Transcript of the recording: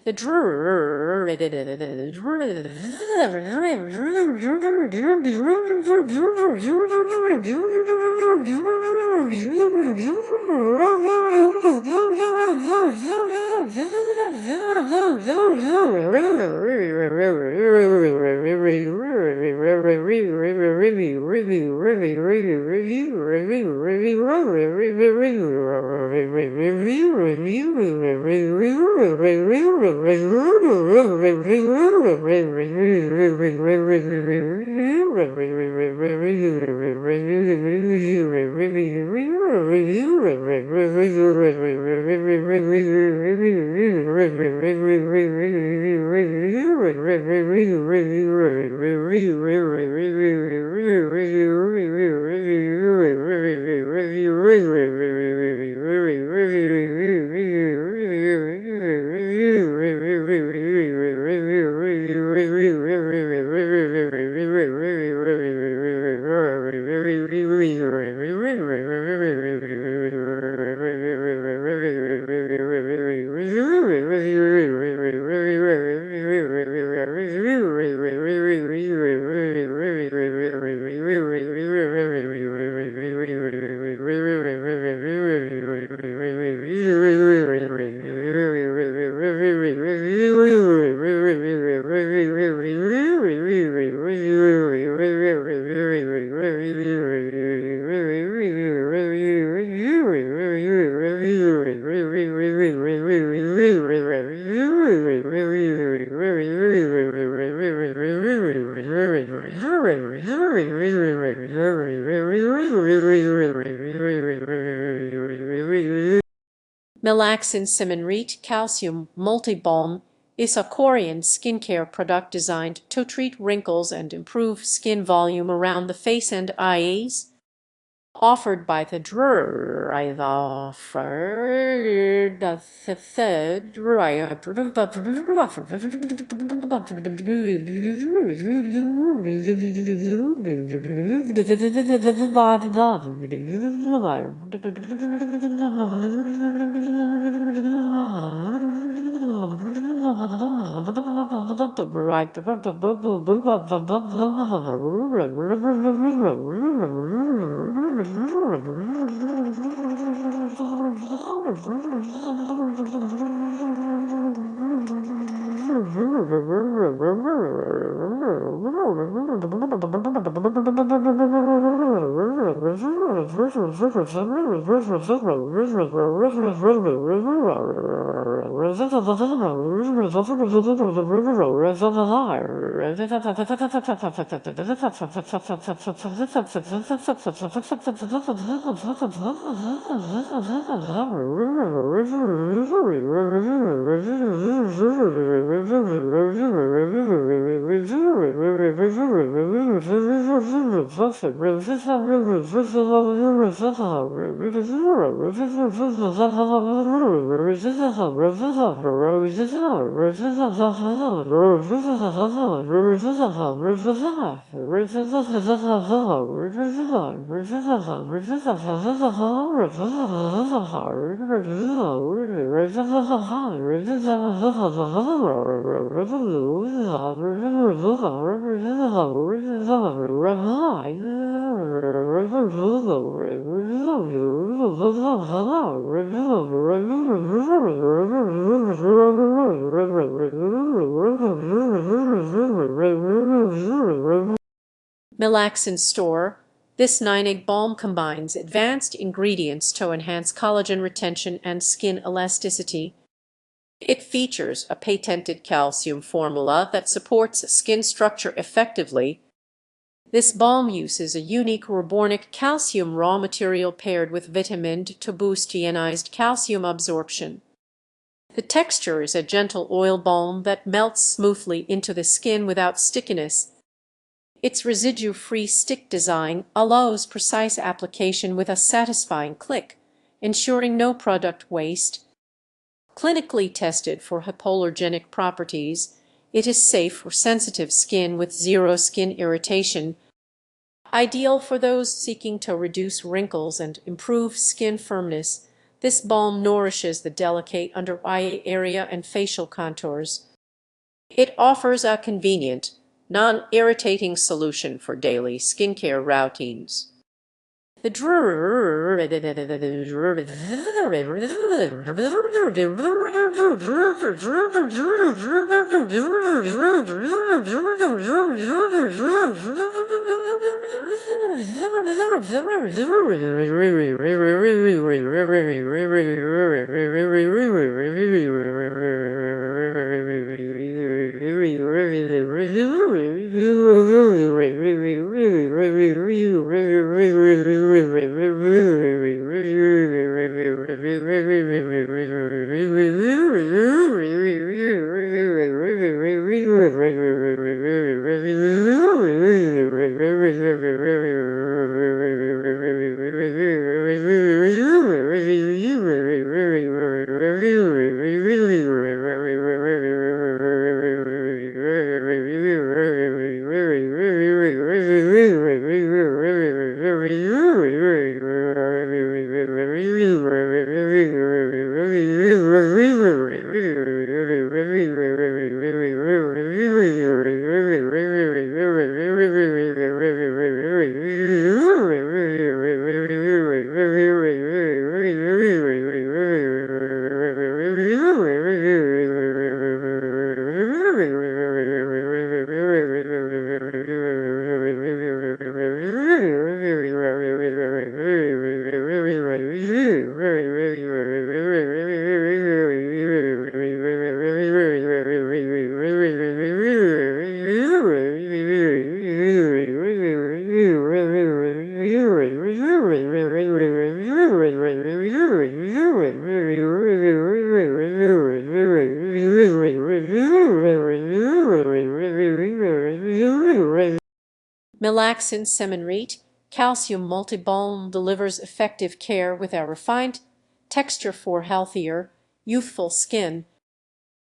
The Melaxin Cemenrete Calcium Multi-Balm is a Korean skincare product designed to treat wrinkles and improve skin volume around the face and eyes. Offered by the Melaxin Store. This 9-egg balm combines advanced ingredients to enhance collagen retention and skin elasticity. It features a patented calcium formula that supports skin structure effectively. This balm uses a unique REBORNIC calcium raw material paired with vitamin to boost ionized calcium absorption. The texture is a gentle oil balm that melts smoothly into the skin without stickiness. Its residue-free stick design allows precise application with a satisfying click, ensuring no product waste. Clinically tested for hypoallergenic properties, it is safe for sensitive skin with zero skin irritation, ideal for those seeking to reduce wrinkles and improve skin firmness. This balm nourishes the delicate under eye area and facial contours. It offers a convenient, non-irritating solution for daily skincare routines. The Melaxin Cemenrete Calcium Multi-Balm delivers effective care with a refined texture for healthier, youthful skin